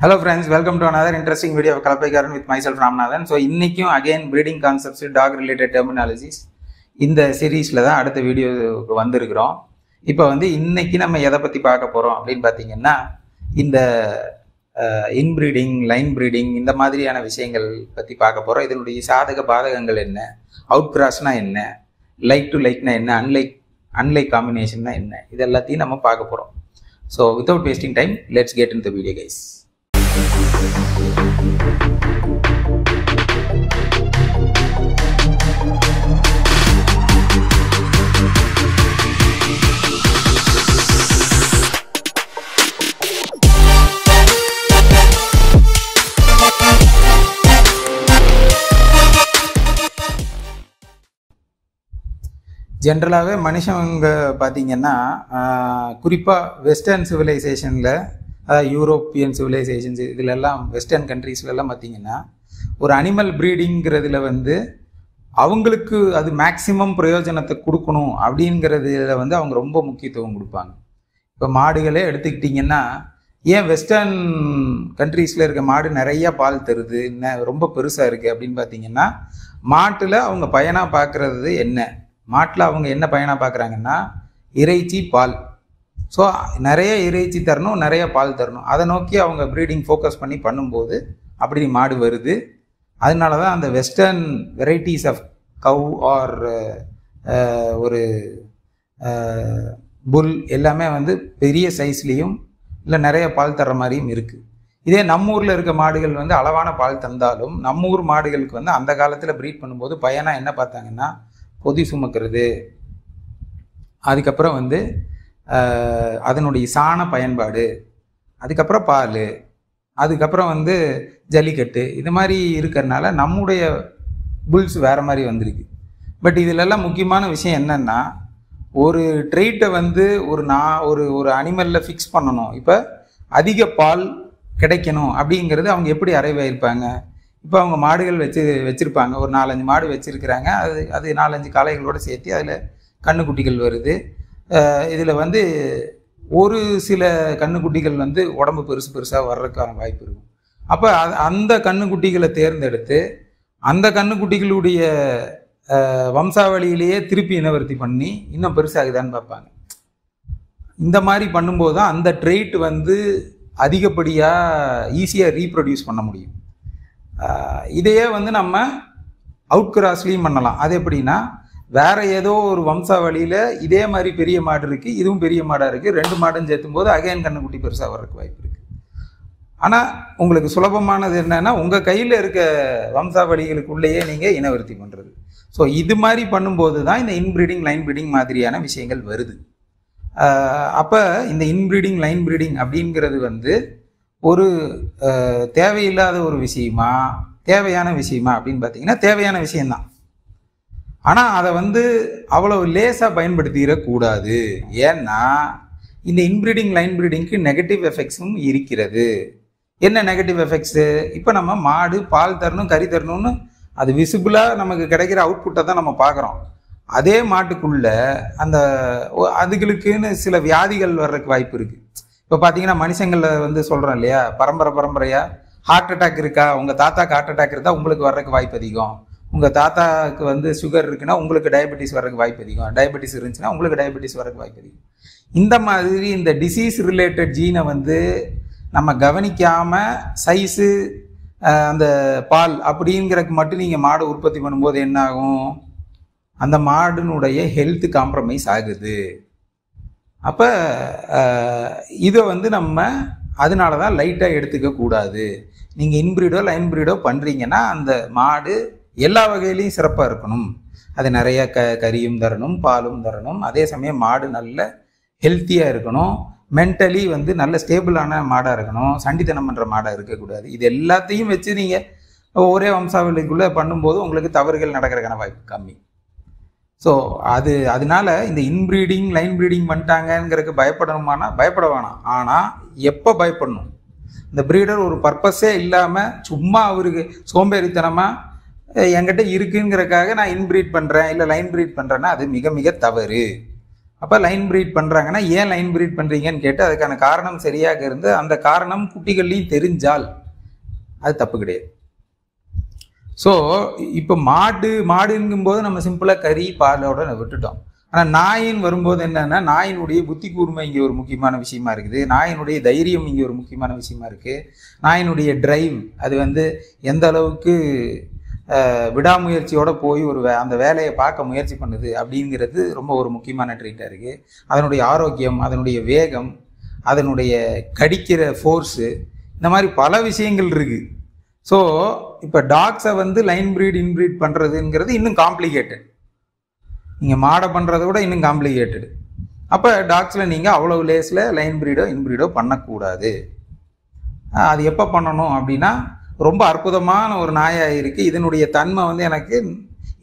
Hello friends, welcome to another interesting video of Kalappaikaran with myself Ramanathan. So இன்னைக்கும் again breeding concepts, dog related terminologies இந்த சீரீஸ்ல தான் அடுத்த வீடியோக்கு வந்திருக்கிறோம். இப்போ இன்னைக்கு நம்ம எதை பத்தி பார்க்க போறோம் அப்படின்னு பார்த்தீங்கன்னா இந்த இன்பிரீடிங், லைன் பிரீடிங் இந்த மாதிரியான விஷயங்கள் பத்தி பார்க்க போறோம். இதனுடைய சாதக பாதகங்கள் என்ன, அவுட் கிராஸ்னா என்ன, லைக் டு லைக்னா என்ன, அன்லைக் காம்பினேஷன்னா என்ன, இது எல்லாத்தையும் நம்ம பார்க்க போறோம். So without wasting time, let's get into the video guys. ஜென்ரலாகவே மனுஷங்க பார்த்தீங்கன்னா குறிப்பாக வெஸ்டர்ன் சிவிலைசேஷனில், அதாவது யூரோப்பியன் சிவிலைசேஷன்ஸ் இதிலெல்லாம் வெஸ்டர்ன் கண்ட்ரீஸ்லாம் பார்த்தீங்கன்னா ஒரு அனிமல் ப்ரீடிங்கிறதுல அவங்களுக்கு அது மேக்சிமம் பிரயோஜனத்தை கொடுக்கணும் அப்படிங்கிறதுல அவங்க ரொம்ப முக்கியத்துவம் கொடுப்பாங்க. இப்போ மாடுகளே எடுத்துக்கிட்டிங்கன்னா, ஏன் வெஸ்டர்ன் கண்ட்ரீஸில் இருக்க மாடு நிறைய பால் தருது, ரொம்ப பெருசாக இருக்குது அப்படின்னு பார்த்தீங்கன்னா, மாட்டில் அவங்க பயனாக பார்க்குறது என்ன, மாட்டில் அவங்க என்ன பயனாக பார்க்குறாங்கன்னா இறைச்சி, பால். ஸோ நிறைய இறைச்சி தரணும், நிறைய பால் தரணும், அதை நோக்கி அவங்க ப்ரீடிங் ஃபோக்கஸ் பண்ணி பண்ணும்போது அப்படி மாடு வருது. அதனால தான் அந்த western varieties of cow or ஒரு புல் எல்லாமே பெரிய சைஸ்லேயும் இல்லை நிறைய பால் தர்ற மாதிரியும் இருக்குது. இதே நம்ம ஊரில் இருக்க மாடுகள் அளவான பால் தந்தாலும் நம்ம ஊர் மாடுகளுக்கு அந்த காலத்தில் ப்ரீட் பண்ணும்போது பயனாக என்ன பார்த்தாங்கன்னா பொதி சுமக்கிறது, அதுக்கப்புறம் அதனுடைய சாண பயன்பாடு, அதுக்கப்புறம் பால், அதுக்கப்புறம் ஜல்லிக்கட்டு, இது மாதிரி இருக்கிறதுனால நம்முடைய புல்ஸ் வேறு மாதிரி வந்திருக்கு. பட் இதிலெல்லாம் முக்கியமான விஷயம் என்னென்னா, ஒரு ட்ரெயிட்டை ஒரு அனிமலில் ஃபிக்ஸ் பண்ணணும். இப்போ அதிக பால் கிடைக்கணும் அப்படிங்கிறது அவங்க எப்படி அரைவாயிருப்பாங்க? இப்போ அவங்க மாடுகள் வச்சுருப்பாங்க, ஒரு 4-5 மாடு வச்சுருக்கிறாங்க. அது 4-5 காளைகளோடு சேர்த்து அதில் கண்ணுக்குட்டிகள் வருது. இதில் ஒரு சில கண்ணுக்குட்டிகள் உடம்பு பெருசாக வர்றதுக்கான வாய்ப்பு இருக்கும். அப்போ அந்த கண்ணுக்குட்டிகளை தேர்ந்தெடுத்து அந்த கண்ணுக்குட்டிகளுடைய வம்சாவளியிலேயே திருப்பி இனவர்த்தி பண்ணி இன்னும் பெருசாகுதான்னு பார்ப்பாங்க. இந்த மாதிரி பண்ணும்போது தான் அந்த ட்ரெயிட் அதிகப்படியாக ஈஸியாக ரீப்ரொடியூஸ் பண்ண முடியும். இதையே நம்ம அவுட் கிராஸ்லையும் பண்ணலாம். அது எப்படின்னா, வேற ஏதோ ஒரு வம்சாவளியில் இதே மாதிரி பெரிய மாடு இருக்குது, இதுவும் பெரிய மாடாக இருக்குது, 2 மாடும் சேர்த்தும் போது அகைன் கண்ணுக்குட்டி பெருசாக வர்றதுக்கு வாய்ப்பு இருக்குது. ஆனால் உங்களுக்கு சுலபமானது என்னன்னா, உங்கள் கையில் இருக்க வம்சாவளிகளுக்குள்ளேயே நீங்கள் இனவர்த்தி பண்ணுறது. ஸோ இது மாதிரி பண்ணும்போது தான் இந்த இன்பிரீடிங், லைன் பிரீடிங் மாதிரியான விஷயங்கள் வருது. அப்போ இந்த இன்பிரீடிங், லைன் பிரீடிங் அப்படிங்கிறது ஒரு தேவையில்லாத ஒரு விஷயமா, தேவையான விஷயமா அப்படின்னு பார்த்தீங்கன்னா தேவையான விஷயம்தான். ஆனால் அதை அவ்வளவு லேசாக பயன்படுத்திடக்கூடாது. ஏன்னா இந்த இன்பிரீடிங், லைன் பிரீடிங்க்கு நெகட்டிவ் எஃபெக்ட்ஸும் இருக்கிறது. என்ன நெகட்டிவ் எஃபெக்ட்ஸு? இப்போ நம்ம மாடு பால் தரணும், கறி தரணும்னு அது விசிபிளாக நமக்கு கிடைக்கிற அவுட்புட்டை தான் நம்ம பார்க்குறோம். அதே மாட்டுக்குள்ள அதுகளுக்குன்னு சில வியாதிகள் வர்றதுக்கு வாய்ப்பு இருக்குது. இப்போ பார்த்தீங்கன்னா மனுஷங்களில் சொல்கிறோம் இல்லையா, பரம்பரையாக ஹார்ட் அட்டாக் இருக்கா, உங்கள் தாத்தாக்கு ஹார்ட் அட்டாக் இருந்தால் உங்களுக்கு வர்றதுக்கு வாய்ப்பு அதிகம், உங்கள் தாத்தாவுக்கு சுகர் இருக்குன்னா உங்களுக்கு டயபெட்டிஸ் வர்றதுக்கு வாய்ப்பு அதிகம், டயபெட்டிஸ் இருந்துச்சுன்னா உங்களுக்கு டயபெட்டிஸ் வர்றதுக்கு வாய்ப்பு அதிகம். இந்த மாதிரி இந்த டிசீஸ் ரிலேட்டட் ஜீனை நம்ம கவனிக்காமல் சைஸு, அந்த பால் அப்படிங்கிறதுக்கு மட்டும் நீங்கள் மாடு உற்பத்தி பண்ணும்போது என்ன ஆகும்? அந்த மாடுனுடைய ஹெல்த் காம்ப்ரமைஸ் ஆகுது. அப்போ இதை நம்ம அதனால தான் லைட்டாக எடுத்துக்க கூடாது. நீங்கள் இன்பிரீடோ, லைன் பிரீடோ பண்ணுறீங்கன்னா அந்த மாடு எல்லா வகையிலையும் சிறப்பாக இருக்கணும். அது நிறைய கறியும் தரணும், பாலும் தரணும், அதே சமயம் மாடு நல்ல ஹெல்த்தியாக இருக்கணும், மென்டலி நல்ல ஸ்டேபிளான மாடாக இருக்கணும், சண்டித்தனம் பண்ணுற மாடாக இருக்கக்கூடாது. இது எல்லாத்தையும் வச்சு நீங்கள் ஒரே வம்சாவளிக்குள்ளே பண்ணும்போது உங்களுக்கு தவறுகள் நடக்கிறதுக்கான வாய்ப்பு கம்மி. ஸோ அதனால இந்த இன்பிரீடிங், லைன் பிரீடிங் பண்ணிட்டாங்கிறதுக்கு பயப்படணுமானா பயப்பட வேணாம். ஆனால் எப்போ பயப்படணும்? இந்த ப்ரீடர் ஒரு பர்பஸே இல்லாமல் சும்மா அவருக்கு சோம்பேறித்தனமாக என்கிட்ட இருக்குங்கிறக்காக நான் இன்பிரீட் பண்ணுறேன் இல்லை லைன் பிரீட் பண்ணுறேன்னா அது மிக மிக தவறு. அப்போ லைன் ப்ரீட் பண்ணுறாங்கன்னா ஏன் லைன் ப்ரீட் பண்ணுறீங்கன்னு கேட்டு அதுக்கான காரணம் சரியாக இருந்து அந்த காரணம் குட்டிகள்லையும் தெரிஞ்சால் அது தப்பு கிடையாது. ஸோ இப்போ மாடுங்கும்போது நம்ம சிம்பிளாக கறி பாலோட விட்டுட்டோம். ஆனால் நாயின்னு வரும்போது என்னன்னா, நாயினுடைய புத்தி கூர்மை இங்கே ஒரு முக்கியமான விஷயமா இருக்குது, நாயினுடைய தைரியம் இங்கே ஒரு முக்கியமான விஷயமா இருக்குது, நாயினுடைய டிரைவ் அது வந்து எந்த அளவுக்கு விடாமுயற்சியோட போய் அந்த வேலையை பார்க்க முயற்சி பண்ணுது அப்படிங்கிறது ரொம்ப ஒரு முக்கியமான ட்ரீட்டாக இருக்குது. அதனுடைய ஆரோக்கியம், அதனுடைய வேகம், அதனுடைய கடிக்கிற ஃபோர்ஸு, இந்த மாதிரி பல விஷயங்கள் இருக்குது. ஸோ இப்போ டாக்ஸை வந்து லைன் ப்ரீட் இன்ப்ரீட் பண்ணுறதுங்கிறது இன்னும் காம்ப்ளிகேட்டட். நீங்கள் மாடை பண்ணுறத விட இன்னும் காம்ப்ளிகேட்டடு. அப்போ டாக்ஸில் நீங்கள் அவ்வளோ லேஸில் லைன் ப்ரீடோ இன்ப்ரீடோ பண்ணக்கூடாது. அது எப்போ பண்ணணும் அப்படின்னா, ரொம்ப அற்புதமான ஒரு நாயாக இருக்குது, இதனுடைய தன்மை வந்து எனக்கு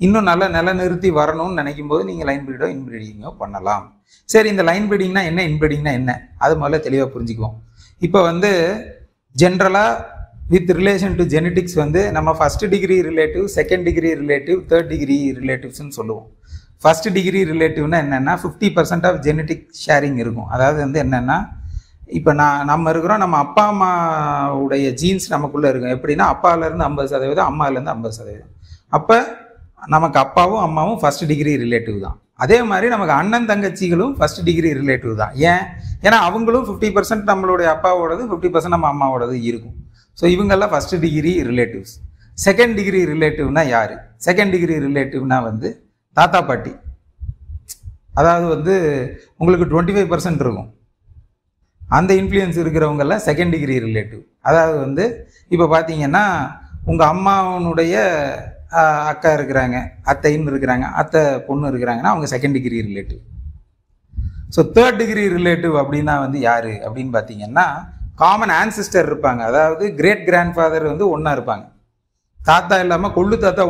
இன்னும் நல்லா நிலைநிறுத்தி வரணும்னு நினைக்கும் போது நீங்கள் லைன் ப்ரீடோ இன்ப்ரீடிங்கோ பண்ணலாம். சரி, இந்த லைன் ப்ரீடிங்னா என்ன, இன்ப்ரீடிங்னா என்ன, அது முதல்ல தெளிவாக புரிஞ்சுக்குவோம். இப்போ வந்து ஜென்ரலாக வித் ரிலேஷன் டு ஜெனட்டிக்ஸ் வந்து நம்ம first degree relative, second degree relative, third degree ரிலேட்டிவ்ஸ்ன்னு சொல்லுவோம். ஃபர்ஸ்ட் டிகிரி ரிலேட்டிவ்னா என்னென்னா 50% ஆஃப் ஜெனட்டிக் ஷேரிங் இருக்கும். அதாவது வந்து என்னென்னா, இப்போ நம்ம இருக்கிறோம், நம்ம அப்பா அம்மாவுடைய ஜீன்ஸ் நமக்குள்ளே இருக்கும். எப்படின்னா அப்பாவிலேருந்து 50%, அம்மாவிலேருந்து 50%. அப்போ நமக்கு அப்பாவும் அம்மாவும் ஃபர்ஸ்ட் டிகிரி ரிலேட்டிவ் தான். அதே மாதிரி நமக்கு அண்ணன் தங்கச்சிகளும் ஃபர்ஸ்ட் டிகிரி ரிலேட்டிவ் தான். ஏன்னா அவங்களும் 50% நம்மளுடைய அப்பாவோடது, 50% நம்ம அம்மாவோடது இருக்கும். ஸோ இவங்கெல்லாம் first degree relatives. Second degree ரிலேட்டிவ்னா யார்? செகண்ட் டிகிரி ரிலேட்டிவ்னா வந்து தாத்தா பாட்டி. அதாவது வந்து உங்களுக்கு 25% இருக்கும். அந்த இன்ஃப்ளூயன்ஸ் இருக்கிறவங்கெல்லாம் செகண்ட் டிகிரி ரிலேட்டிவ். அதாவது வந்து இப்போ பார்த்தீங்கன்னா, உங்கள் அம்மாவனுடைய அக்கா இருக்கிறாங்க, அத்தைன்னு இருக்கிறாங்க, அத்தை பொண்ணு இருக்கிறாங்கன்னா அவங்க second degree relative. So third degree relative அப்படின்னா வந்து யார் அப்படின்னு பார்த்தீங்கன்னா, காமன் ஆன்சிஸ்டர் இருப்பாங்க. அதாவது கிரேட் கிராண்ட் ஃபாதர் வந்து ஒன்றா இருப்பாங்க. தாத்தா இல்லாமல் கொள்ளு தாத்தா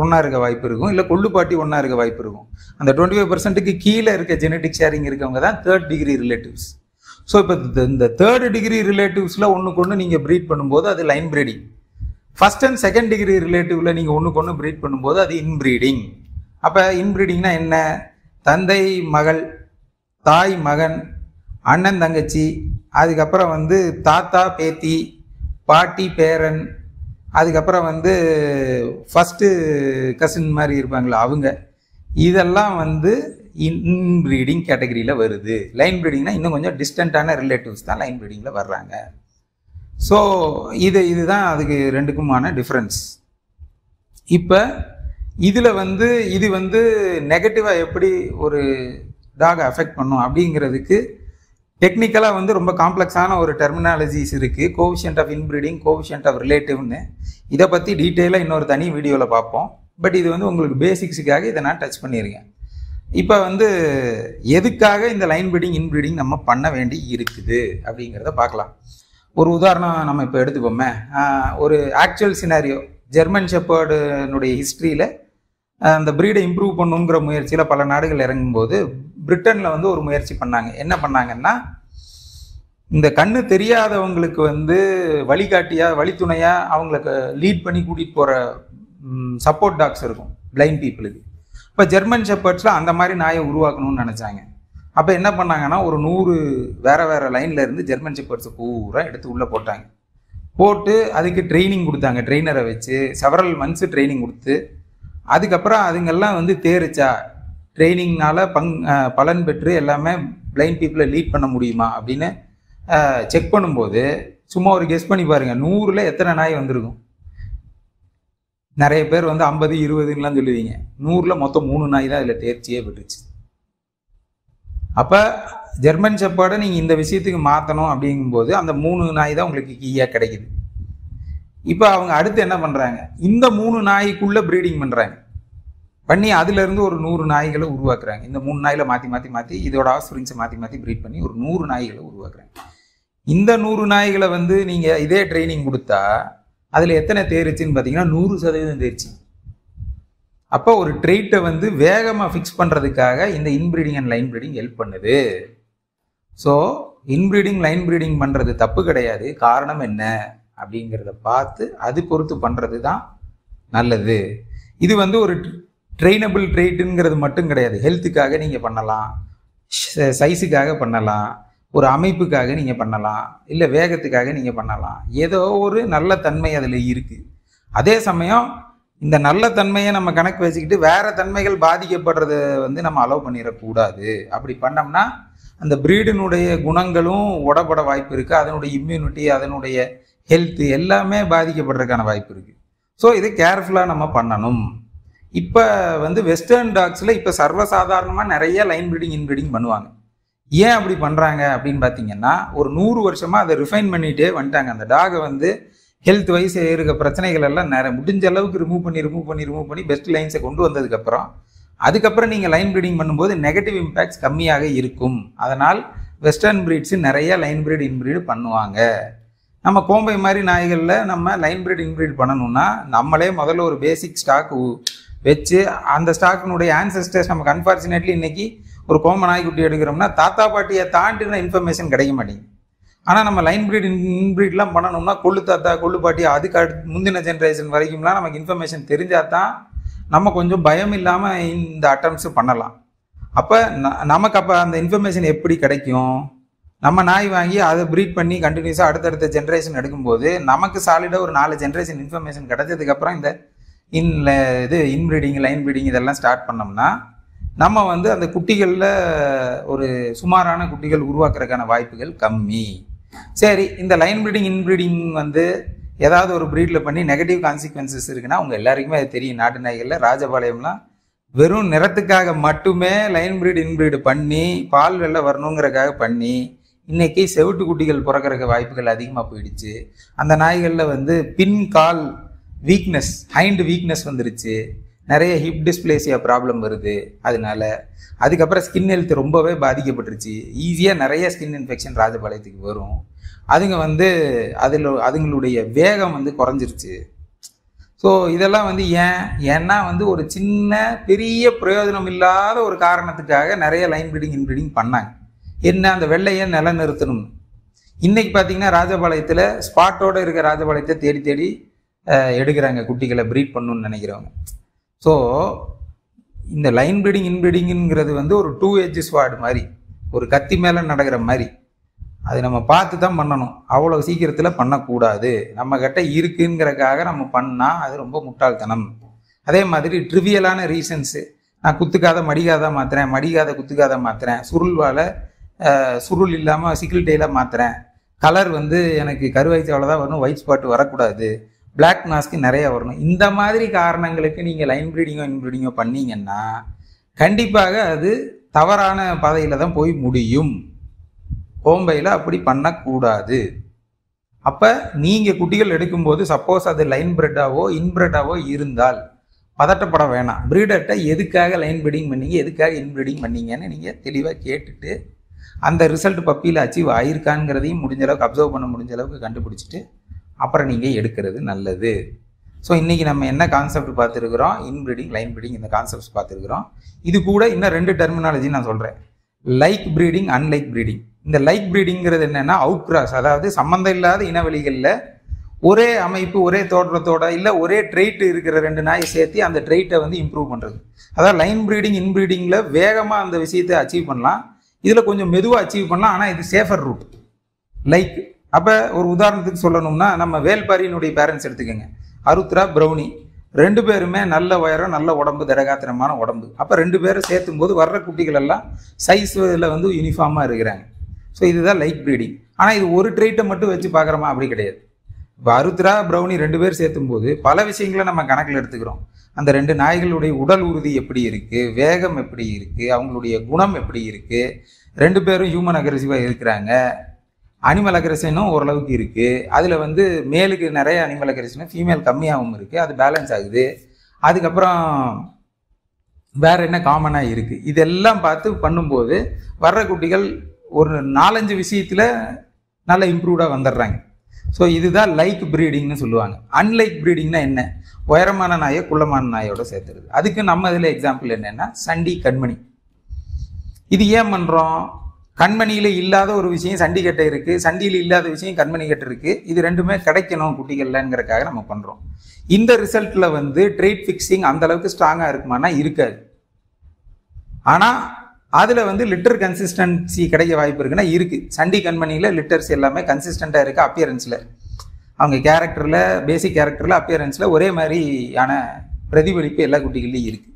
ஒன்றா இருக்க வாய்ப்பு இருக்கும், இல்லை கொள்ளு பாட்டி ஒன்றா இருக்க வாய்ப்பு இருக்கும். அந்த 25%க்கு கீழே இருக்க ஜெனட்டிக் ஷேரிங் இருக்கவங்க தான் தேர்ட் டிகிரி ரிலேட்டிவ்ஸ். ஸோ இப்போ இந்த தேர்ட் டிகிரி ரிலேட்டிவ்ஸில் ஒன்றுக்கு ஒன்று நீங்கள் ப்ரீட் பண்ணும்போது அது line breeding. First and second degree ரிலேட்டிவ்ல நீங்கள் ஒன்றுக்கு ஒன்று ப்ரீட் பண்ணும்போது அது இன்ப்ரீடிங். அப்போ இன்ப்ரீடிங்னா என்ன? தந்தை மகள், தாய் மகன், அண்ணன் தங்கச்சி, அதுக்கப்புறம் வந்து தாத்தா பேத்தி, பாட்டி பேரன், அதுக்கப்புறம் வந்து ஃபஸ்ட்டு கசின் மாதிரி இருப்பாங்களா அவங்க, இதெல்லாம் வந்து இன்ப்ரீடிங் கேட்டகரியில் வருது. லைன் ப்ரீடிங்னா இன்னும் கொஞ்சம் டிஸ்டன்டான ரிலேட்டிவ்ஸ் தான் லைன் ப்ரீடிங்கில் வர்றாங்க. ஸோ இதுதான் அதுக்கு ரெண்டுக்குமான டிஃப்ரென்ஸ். இப்போ இதில் வந்து இது வந்து நெகட்டிவாக எப்படி ஒரு டாகை அஃபெக்ட் பண்ணும் அப்படிங்கிறதுக்கு டெக்னிக்கலாக வந்து ரொம்ப காம்ப்ளெக்ஸான ஒரு டெர்மினாலஜிஸ் இருக்குது. கோவிஷியன்ட் ஆஃப் இன்ப்ரீடிங், கோவிஷியன்ட் ஆஃப் ரிலேட்டிவ்னு. இதை பற்றி டீட்டெயிலாக இன்னொரு தனி வீடியோவில் பார்ப்போம். பட் இது வந்து உங்களுக்கு பேசிக்ஸுக்காக இதை நான் டச் பண்ணியிருக்கேன். இப்போ வந்து எதுக்காக இந்த லைன் ப்ரீடிங் இன்ப்ரீடிங் நம்ம பண்ண வேண்டி இருக்குது அப்படிங்கிறத பார்க்கலாம். ஒரு உதாரணம் நம்ம இப்போ எடுத்துக்கோமே. ஒரு ஆக்சுவல் சினாரியோ, ஜெர்மன் ஷெப்பர்டுனுடைய ஹிஸ்ட்ரியில் அந்த ப்ரீடை இம்ப்ரூவ் பண்ணுங்கிற முயற்சியில் பல நாடுகள் இறங்கும்போது பிரிட்டனில் வந்து ஒரு முயற்சி பண்ணாங்க. என்ன பண்ணாங்கன்னா, இந்த கண்ணு தெரியாதவங்களுக்கு வந்து வழிகாட்டியாக, வழித்துணையாக அவங்களுக்கு லீட் பண்ணி கூட்டிகிட்டு போகிற சப்போர்ட் டாக்ஸ் இருக்கும் பிளைண்ட் பீப்புளுக்கு. இப்போ ஜெர்மன் ஷெப்பர்ட்ஸில் அந்த மாதிரி நாயை உருவாக்கணும்னு நினச்சாங்க. அப்போ என்ன பண்ணாங்கன்னா, ஒரு 100 வேறு லைனில் இருந்து ஜெர்மன் ஷெப்பர்ட்ஸை பூரா எடுத்து உள்ளே போட்டு அதுக்கு ட்ரைனிங் கொடுத்தாங்க. ட்ரெயினரை வச்சு செவரல் மந்த்ஸ் ட்ரைனிங் கொடுத்து, அதுக்கப்புறம் அதுங்கெல்லாம் வந்து தேரிச்சா, ட்ரைனிங்னால பலன் பெற்று எல்லாமே பிளைண்ட் பீப்புளை லீட் பண்ண முடியுமா அப்படின்னு செக் பண்ணும்போது, சும்மா ஒரு கெஸ் பண்ணி பாருங்கள், 100ல் எத்தனை நாய் வந்திருக்கும்? நிறைய பேர் வந்து 50, 20ன்னுலாம் சொல்லுவீங்க. 100ல் மொத்தம் 3 நாய் தான் இதில் தேர்ச்சியே பெற்றுச்சு. அப்போ ஜெர்மன் ஷெப்பர்டை நீங்கள் இந்த விஷயத்துக்கு மாற்றணும் அப்படிங்கும்போது அந்த 3 நாய் தான் உங்களுக்கு கீயாக கிடைக்குது. இப்போ அவங்க அடுத்து என்ன பண்ணுறாங்க, இந்த 3 நாய்க்குள்ளே ப்ரீடிங் பண்ணுறாங்க. பண்ணி அதுலேருந்து ஒரு 100 நாய்களை உருவாக்குறாங்க. இந்த 3 நாய்களை மாற்றி இதோட ஆஃப்ஸ்பிரிங்ஸை மாற்றி ப்ரீட் பண்ணி ஒரு 100 நாய்களை உருவாக்குறாங்க. இந்த 100 நாய்களை வந்து நீங்கள் இதே ட்ரைனிங் கொடுத்தா அதில் எத்தனை தேர்ச்சின்னு பார்த்தீங்கன்னா 100% தேர்ச்சி. அப்போ ஒரு ட்ரெயிட்டை வந்து வேகமாக ஃபிக்ஸ் பண்ணுறதுக்காக இந்த inbreeding and line breeding help பண்ணுது. ஸோ இன்ப்ரீடிங் லைன் ப்ரீடிங் பண்ணுறது தப்பு கிடையாது. காரணம் என்ன அப்படிங்கிறத பார்த்து அது பொறுத்து பண்ணுறது தான் நல்லது. இது வந்து ஒரு ட்ரெயினபிள் ட்ரெயிட்டுங்கிறது மட்டும் கிடையாது. ஹெல்த்துக்காக நீங்கள் பண்ணலாம், சைஸுக்காக பண்ணலாம், ஒரு அமைப்புக்காக நீங்கள் பண்ணலாம், இல்லை வேகத்துக்காக நீங்கள் பண்ணலாம். ஏதோ ஒரு நல்ல தன்மை அதில் இருக்குது. அதே சமயம் இந்த நல்ல தன்மையை நம்ம கணக்கு வச்சுக்கிட்டு வேற தன்மைகள் பாதிக்கப்படுறத வந்து நம்ம அலோவ் பண்ணிடக்கூடாது. அப்படி பண்ணோம்னா அந்த பிரீடினுடைய குணங்களும் உடப்பட வாய்ப்பு இருக்குது, அதனுடைய இம்யூனிட்டி, அதனுடைய ஹெல்த்து எல்லாமே பாதிக்கப்படுறதுக்கான வாய்ப்பு இருக்குது. ஸோ இதை கேர்ஃபுல்லாக நம்ம பண்ணணும். இப்போ வந்து வெஸ்டர்ன் டாக்ஸில் இப்போ சர்வசாதாரணமாக நிறைய லைன் ப்ரீடிங் இன்ப்ரீடிங் பண்ணுவாங்க. ஏன் அப்படி பண்ணுறாங்க அப்படின்னு பார்த்தீங்கன்னா, ஒரு 100 வருஷமாக அதை ரிஃபைன் பண்ணிகிட்டே வந்துட்டாங்க. அந்த டாகை வந்து ஹெல்த் வைஸ் இருக்க பிரச்சனைகள் எல்லாம் முடிஞ்ச அளவுக்கு ரிமூவ் பண்ணி பெஸ்ட் லைன்ஸை கொண்டு வந்ததுக்கப்புறம் அதுக்கப்புறம் நீங்கள் லைன் ப்ரீடிங் பண்ணும்போது நெகட்டிவ் இம்பேக்ட்ஸ் கம்மியாக இருக்கும். அதனால் வெஸ்டர்ன் ப்ரீட்ஸு நிறைய லைன் ப்ரீட் இன்ப்ரீடு பண்ணுவாங்க. நம்ம கோம்பை மாதிரி நாய்களில் நம்ம லைன் ப்ரீட் இன்ப்ரீட் பண்ணணும்னா நம்மளே முதல்ல ஒரு பேசிக் ஸ்டாக் வச்சு அந்த ஸ்டாக்கினுடைய ஆன்செஸ்டர்ஸ் நமக்கு அன்ஃபார்ச்சுனேட்லி இன்னைக்கு ஒரு கோம்பை நாய்க்குட்டி எடுக்கிறோம்னா தாத்தா பாட்டியை தாண்டின இன்ஃபர்மேஷன் கிடைக்க மாட்டேங்குது. ஆனால் நம்ம லைன் ப்ரீட் இன்ப்ரீட்லாம் பண்ணணும்னா கொள்ளு தாத்தா கொள்ளு பாட்டி அதுக்கு முந்தின ஜென்ரேஷன் வரைக்கும்லாம் நமக்கு இன்ஃபர்மேஷன் தெரிஞ்சால் தான் நம்ம கொஞ்சம் பயம் இல்லாமல் இந்த அட்டம்ப்ஸ் பண்ணலாம். அப்போ நமக்கு அப்போ அந்த இன்ஃபர்மேஷன் எப்படி கிடைக்கும்? நம்ம நாய் வாங்கி அதை ப்ரீட் பண்ணி கண்டினியூஸாக அடுத்தடுத்த ஜென்ரேஷன் எடுக்கும்போது நமக்கு சாலிடாக ஒரு 4 ஜென்ரேஷன் இன்ஃபர்மேஷன் கிடைச்சதுக்கப்புறம் இந்த இன்ப்ரீடிங் லைன் ப்ரீடிங் இதெல்லாம் ஸ்டார்ட் பண்ணோம்னா நம்ம வந்து அந்த குட்டிகளில் ஒரு சுமாரான குட்டிகள் உருவாக்குறதுக்கான வாய்ப்புகள் கம்மி. சரி, இந்த லைன் ப்ரீடிங் இன்ப்ரீடிங் வந்து ஏதாவது ஒரு ப்ரீடில் பண்ணி நெகட்டிவ் கான்சிக்வன்சஸ் இருக்குன்னா உங்கள் எல்லாருக்குமே அது தெரியும். நாட்டு நாய்களில் ராஜபாளையம்லாம் வெறும் நிறத்துக்காக மட்டுமே லைன் ப்ரீட் இன்ப்ரீடு பண்ணி பால் வெள்ளை வரணுங்கிறதுக்காக பண்ணி இன்னைக்கு செவிட்டு குட்டிகள் பிறக்கிறதுக்கு வாய்ப்புகள் அதிகமாக போயிடுச்சு. அந்த நாய்களில் வந்து பின் கால் வீக்னஸ், ஹைண்ட் வீக்னஸ் வந்துருச்சு, நிறைய ஹிப் டிஸ்பிளேசியா ப்ராப்ளம் வருது. அதனால அதுக்கப்புறம் ஸ்கின் ஹெல்த் ரொம்பவே பாதிக்கப்பட்டுருச்சு. ஈஸியாக நிறைய ஸ்கின் இன்ஃபெக்ஷன் ராஜபாளையத்துக்கு வரும். அதுங்க வந்து அதுங்களுடைய வேகம் வந்து குறைஞ்சிருச்சு. ஸோ இதெல்லாம் வந்து ஏன்னா வந்து ஒரு சின்ன பெரிய பிரயோஜனம் இல்லாத ஒரு காரணத்துக்காக நிறைய லைன் ப்ரீடிங் இன்ப்ரீடிங் பண்ணாங்க. என்ன, அந்த வெள்ளையை நிலநிறுத்தணும். இன்னைக்கு பார்த்தீங்கன்னா ராஜபாளையத்தில் ஸ்பாட்டோட இருக்க ராஜபாளையத்தை தேடி தேடி எடுக்கிறாங்க குட்டிகளை ப்ரீட் பண்ணணும்னு நினைக்கிறவங்க. ஸோ இந்த லைன் ப்ரீடிங் இன்ப்ரீடிங்கிறது வந்து ஒரு 2 edge sword மாதிரி, ஒரு கத்தி மேலே நடக்கிற மாதிரி. அது நம்ம பார்த்து தான் பண்ணணும், அவ்வளோ சீக்கிரத்தில் பண்ணக்கூடாது. நம்ம கிட்ட இருக்குங்கிறக்காக நம்ம பண்ணால் அது ரொம்ப முட்டாள்தனம். அதே மாதிரி ட்ரிவியலான ரீசன்ஸு, நான் குத்துக்காத மடிக்காத மாற்றுறேன், மடிக்காத குத்துக்காத மாற்றுறேன், சுருள் இல்லாமல் சிக்கிள் டெயிலாக மாற்றுறேன், கலர் வந்து எனக்கு கருவாய்ச்சாவில் தான் வரணும், ஒயிட் ஸ்பாட் வரக்கூடாது, பிளாக் மாஸ்க்கு நிறைய வரணும், இந்த மாதிரி காரணங்களுக்கு நீங்கள் லைன் ப்ரீடிங்கோ இன்ப்ரீடிங்கோ பண்ணீங்கன்னா கண்டிப்பாக அது தவறான பாதையில் தான் போய் முடியும். கோம்பையில் அப்படி பண்ணக்கூடாது. அப்போ நீங்கள் குட்டிகள் எடுக்கும்போது சப்போஸ் அது லைன் பிரெட்டாவோ இன்பிரெட்டாவோ இருந்தால் பதட்டப்பட வேணாம். ப்ரீடர்கிட்ட எதுக்காக லைன் ப்ரீடிங் பண்ணீங்க, எதுக்காக இன்ப்ரீடிங் பண்ணீங்கன்னு நீங்கள் தெளிவாக கேட்டுட்டு அந்த ரிசல்ட் பப்பியில் அச்சீவ் ஆயிருக்காங்கிறதையும் முடிஞ்ச அளவுக்கு அப்சர்வ் பண்ண முடிஞ்ச அளவுக்கு கண்டுபிடிச்சிட்டு அப்புறம் நீங்கள் எடுக்கிறது நல்லது. ஸோ இன்றைக்கி நம்ம என்ன கான்செப்ட் பார்த்துருக்குறோம், இன்ப்ரீடிங் லைன் ப்ரீடிங், இந்த கான்செப்ட்ஸ் பார்த்துருக்குறோம். இது கூட இன்னும் 2 டெர்மினாலஜி நான் சொல்கிறேன், லைக் ப்ரீடிங், அன்லைக் ப்ரீடிங். இந்த லைக் ப்ரீடிங்கிறது என்னென்னா அவுட் கிராஸ், அதாவது சம்மந்தம் இல்லாத இனவெளிகளில் ஒரே அமைப்பு ஒரே தோற்றத்தோட இல்லை ஒரே ட்ரெயிட் இருக்கிற 2 நாயை சேர்த்து அந்த ட்ரெயிட்டை வந்து இம்ப்ரூவ் பண்ணுறது. அதாவது லைன் ப்ரீடிங் இன்ப்ரீடிங்கில் வேகமாக அந்த விஷயத்தை அச்சீவ் பண்ணலாம், இதில் கொஞ்சம் மெதுவாக அச்சீவ் பண்ணலாம், ஆனால் இது சேஃபர் ரூட். லைக் அப்போ ஒரு உதாரணத்துக்கு சொல்லணும்னா நம்ம வேல்பாரியினுடைய பேரண்ட்ஸ் எடுத்துக்கோங்க, அருத்ரா பிரௌனி, 2 பேருமே நல்ல உயரம், நல்ல உடம்பு, திடகாத்திரமான உடம்பு. அப்போ 2 பேரும் சேர்த்தும் போது வர்ற குட்டிகள் எல்லாம் சைஸில் வந்து யூனிஃபார்மாக இருக்கிறாங்க. ஸோ இதுதான் லைக் ப்ரீடிங். ஆனால் இது ஒரு ட்ரெயிட்டை மட்டும் வச்சு பார்க்குறோமா, அப்படி கிடையாது. இப்போ அருத்ரா பிரௌனி 2 பேர் சேர்த்தும் போது பல விஷயங்களை நம்ம கணக்கில் எடுத்துக்கிறோம். அந்த 2 நாய்களுடைய உடல் உறுதி எப்படி இருக்குது, வேகம் எப்படி இருக்குது, அவங்களுடைய குணம் எப்படி இருக்குது, 2 பேரும் ஹியூமன் அக்ரெசிவாக இருக்கிறாங்க, அனிமல் அக்ரெஷனும் ஓரளவுக்கு இருக்குது. அதில் வந்து மேலுக்கு நிறைய அனிமல் அக்ரெஷனும் ஃபீமேல் கம்மியாகவும் இருக்குது, அது பேலன்ஸ் ஆகுது. அதுக்கப்புறம் வேறு என்ன காமனாக இருக்குது, இதெல்லாம் பார்த்து பண்ணும்போது வர்ற குட்டிகள் ஒரு 4-5 விஷயத்தில் நல்லா இம்ப்ரூவ்டாக வந்துடுறாங்க. ஸோ இதுதான் லைக் ப்ரீடிங்னு சொல்லுவாங்க. அன்லைக் ப்ரீடிங்னா என்ன, உயரமான நாயை குள்ளமான நாயோட சேர்த்துறது. அதுக்கு நம்ம இதில் எக்ஸாம்பிள் என்னென்னா சண்டி, கண்மணி. இது ஏன் பண்ணுறோம், கண்மணியில் இல்லாத ஒரு விஷயம் சண்டி கட்ட இருக்குது, சண்டியில் இல்லாத விஷயம் கண்மணி கட்ட இருக்குது, இது 2மே கிடைக்கணும் குட்டிகள்லங்கிறதுக்காக நம்ம பண்ணுறோம். இந்த ரிசல்ட்டில் வந்து ட்ரெயிட் ஃபிக்ஸிங் அந்தளவுக்கு ஸ்ட்ராங்காக இருக்குமானா இருக்காது. ஆனால் அதில் வந்து லிட்டர் கன்சிஸ்டன்சி கிடைக்க வாய்ப்பு இருக்குன்னா இருக்குது. சண்டி கண்மணியில் லிட்டர்ஸ் எல்லாமே கன்சிஸ்டண்ட்டாக இருக்குது. அப்பியரன்ஸில் அவங்க கேரக்டரில் பேசிக் கேரக்டரில் அப்பியரன்ஸில் ஒரே மாதிரியான பிரதிபலிப்பு எல்லா குட்டிகள்லையும் இருக்குது.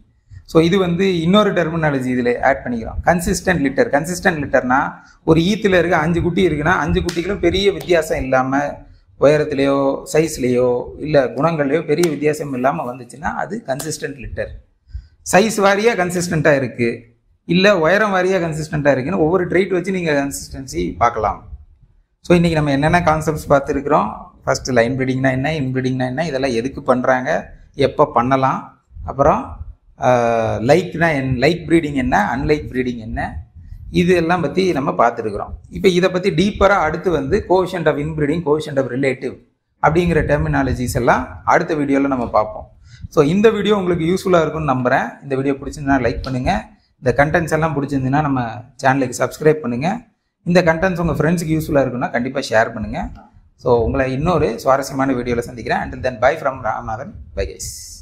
ஸோ இது வந்து இன்னொரு டெர்மினாலஜி இதில் ஆட் பண்ணிக்கிறோம். Consistent litre. கன்சிஸ்டன்ட் லிட்டர்னா ஒரு ஈத்தில் இருக்க 5 குட்டி இருக்குன்னா 5 குட்டிகளும் பெரிய வித்தியாசம் இல்லாமல் உயரத்துலேயோ சைஸ்லேயோ இல்லை குணங்கள்லையோ பெரிய வித்தியாசம் இல்லாமல் வந்துச்சுன்னா அது கன்சிஸ்டன்ட் லிட்டர். சைஸ் வாரியாக கன்சிஸ்டண்ட்டாக இருக்குது, இல்லை உயரம் வாரியாக கன்சிஸ்டண்ட்டாக இருக்குன்னு ஒவ்வொரு ட்ரைட் வச்சு நீங்கள் கன்சிஸ்டன்சி பார்க்கலாம். ஸோ இன்றைக்கி நம்ம என்னென்ன கான்செப்ட்ஸ் பார்த்துருக்குறோம். ஃபஸ்ட்டு லைன் ப்ரீடிங்னா என்ன, இன்ப்ரீடிங்னா என்ன, இதெல்லாம் எதுக்கு பண்ணுறாங்க, எப்போ பண்ணலாம், அப்புறம் லைக்னா லைக் ப்ரீடிங் என்ன, அன்லைக் ப்ரீடிங் என்ன, இது எல்லாம் பற்றி நம்ம பார்த்துருக்குறோம். இப்போ இதை பற்றி டீப்பராக அடுத்து வந்து coefficient of inbreeding, coefficient of relative அப்படிங்கிற டெர்மினாலஜிஸ் எல்லாம் அடுத்த வீடியோவில் நம்ம பார்ப்போம். ஸோ இந்த வீடியோ உங்களுக்கு யூஸ்ஃபுல்லாக இருக்கும்னு நம்புகிறேன். இந்த வீடியோ பிடிச்சிருந்தா லைக் பண்ணுங்கள். இந்த கண்டென்ட்ஸ் எல்லாம் பிடிச்சிருந்துன்னா நம்ம சேனலுக்கு சப்ஸ்கிரைப் பண்ணுங்கள். இந்த கண்டென்ட்ஸ் உங்கள் ஃப்ரெண்ட்ஸுக்கு யூஸ்ஃபுல்லாக இருக்குன்னா கண்டிப்பாக ஷேர் பண்ணுங்கள். ஸோ உங்களை இன்னொரு சுவாரஸ்யமான வீடியோவில் சந்திக்கிறேன். Until then, bye from Ramanathan. Bye guys.